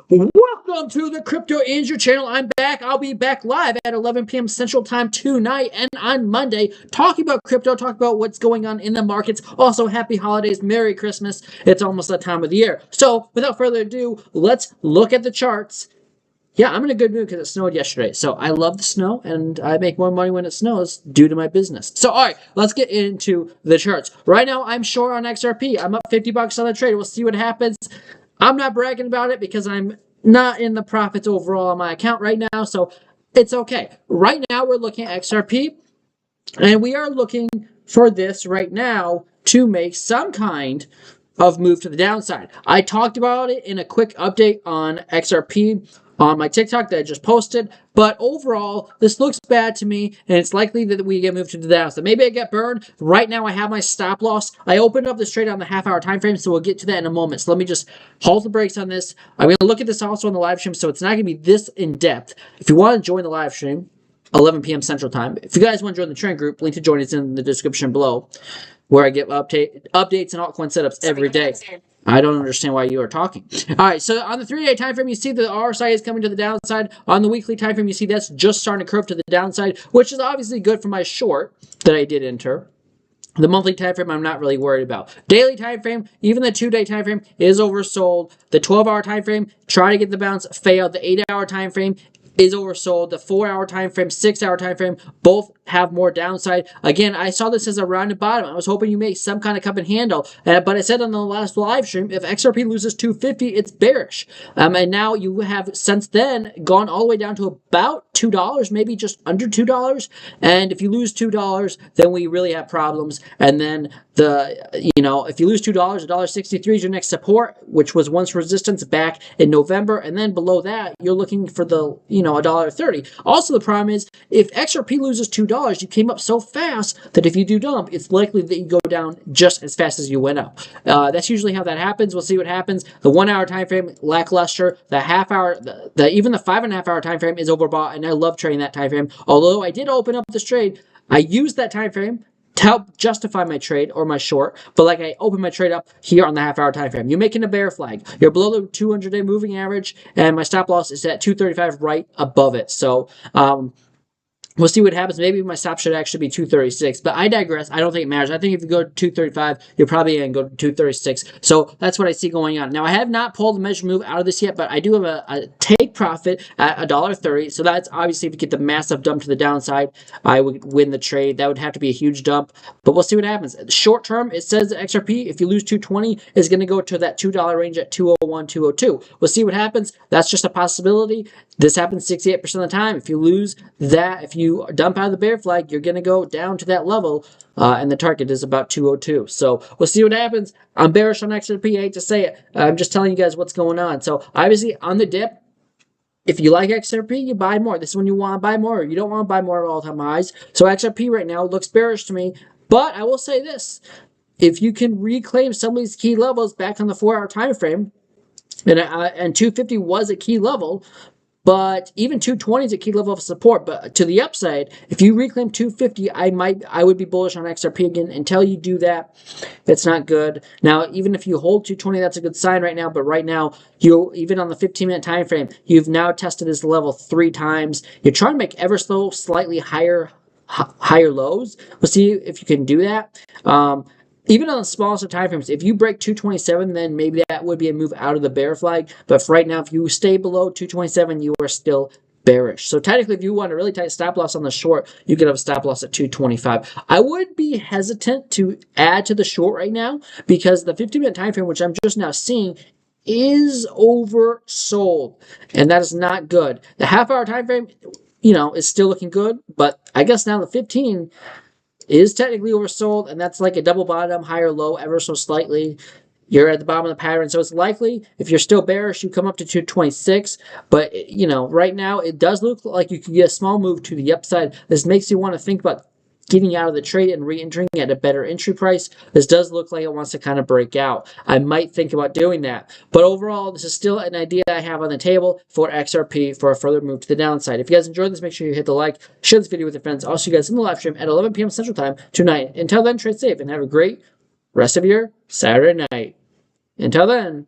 Welcome to the Crypto Andrew channel. I'm back. I'll be back live at 11 p.m. Central Time tonight and on Monday, talking about crypto, talking about what's going on in the markets. Also, happy holidays, Merry Christmas. It's almost that time of the year. So, without further ado, let's look at the charts. Yeah, I'm in a good mood because it snowed yesterday. So, I love the snow, and I make more money when it snows due to my business. So, all right, let's get into the charts. Right now, I'm short on XRP. I'm up $50 on the trade. We'll see what happens. I'm not bragging about it because I'm not in the profits overall on my account right now, so it's okay. Right now, we're looking at XRP, and we are looking for this right now to make some kind of move to the downside. I talked about it in a quick update on XRP on my TikTok that I just posted, but overall, this looks bad to me, and it's likely that we get moved to the downside. Maybe I get burned. Right now, I have my stop loss. I opened up this trade on the half-hour time frame, so we'll get to that in a moment. So let me just hold the brakes on this. I'm going to look at this also on the live stream, so it's not going to be this in-depth. If you want to join the live stream, 11 p.m. Central Time. If you guys want to join the trend group, link to join is in the description below, where I get updates and altcoin setups every day. I don't understand why you are talking. All right, so on the 3-day time frame, you see the RSI is coming to the downside. On the weekly time frame, you see that's just starting to curve to the downside, which is obviously good for my short that I did enter. The monthly time frame, I'm not really worried about. Daily time frame, even the 2-day time frame is oversold. The 12-hour time frame, try to get the bounce, failed. The 8-hour time frame is oversold. The 4-hour time frame, 6-hour time frame, both have more downside. Again, I saw this as a rounded bottom. I was hoping you make some kind of cup and handle, but I said on the last live stream, if XRP loses 250, it's bearish. And now you have since then gone all the way down to about $2, maybe just under $2. And if you lose $2, then we really have problems. And then if you lose $2, $1.63 is your next support, which was once resistance back in November. And then below that, you're looking for the, $1.30. Also, the problem is if XRP loses $2, you came up so fast that if you do dump, it's likely that you go down just as fast as you went up. That's usually how that happens. We'll see what happens. The 1-hour time frame, lackluster. The half-hour, even the 5.5-hour time frame is overbought, and I love trading that time frame. Although I did open up this trade, I used that time frame to help justify my trade or my short, but I open my trade up here on the half-hour time frame. You're making a bear flag. You're below the 200-day moving average, and my stop loss is at 235 right above it. So, we'll see what happens. Maybe my stop should actually be 236, but I digress. I don't think it matters. I think if you go to 235, you're probably going to go to 236. So that's what I see going on. Now, I have not pulled the measure move out of this yet, but I do have a take profit at $1.30. So that's obviously if you get the massive dump to the downside, I would win the trade. That would have to be a huge dump, but we'll see what happens. Short term, it says that XRP, if you lose 220, is going to go to that $2 range at 201, 202. We'll see what happens. That's just a possibility. This happens 68% of the time. If you lose that, if you dump out of the bear flag, you're going to go down to that level, and the target is about 202. So we'll see what happens. I'm bearish on XRP. I hate to say it. I'm just telling you guys what's going on. So obviously on the dip, if you like XRP, you buy more. This is when you want to buy more. You don't want to buy more at all-time highs. So XRP right now looks bearish to me. But I will say this. If you can reclaim some of these key levels back on the 4-hour time frame, and 250 was a key level, but even 220 is a key level of support. But to the upside, if you reclaim 250, I would be bullish on XRP again. Until you do that, it's not good. Now, even if you hold 220, that's a good sign right now. But right now, even on the 15-minute time frame, you've now tested this level 3 times. You're trying to make ever so slightly higher lows. We'll see if you can do that. Even on the smallest of time frames, if you break 227, then maybe that would be a move out of the bear flag. But for right now, if you stay below 227, you are still bearish. So technically, if you want a really tight stop loss on the short, you could have a stop loss at 225. I would be hesitant to add to the short right now because the 15-minute time frame, which I'm just now seeing, is oversold, and that is not good. The half-hour time frame, is still looking good, but I guess now the 15 is technically oversold, and that's like a double bottom, higher low, ever so slightly. You're at the bottom of the pattern, so it's likely, if you're still bearish, you come up to 226, but, right now, it does look like you could get a small move to the upside. This makes you want to think about getting out of the trade and re-entering at a better entry price. This does look like it wants to kind of break out. I might think about doing that. But overall, this is still an idea I have on the table for XRP for a further move to the downside. If you guys enjoyed this, make sure you hit the like, share this video with your friends. I'll see you guys in the live stream at 11 p.m. Central Time tonight. Until then, trade safe and have a great rest of your Saturday night. Until then.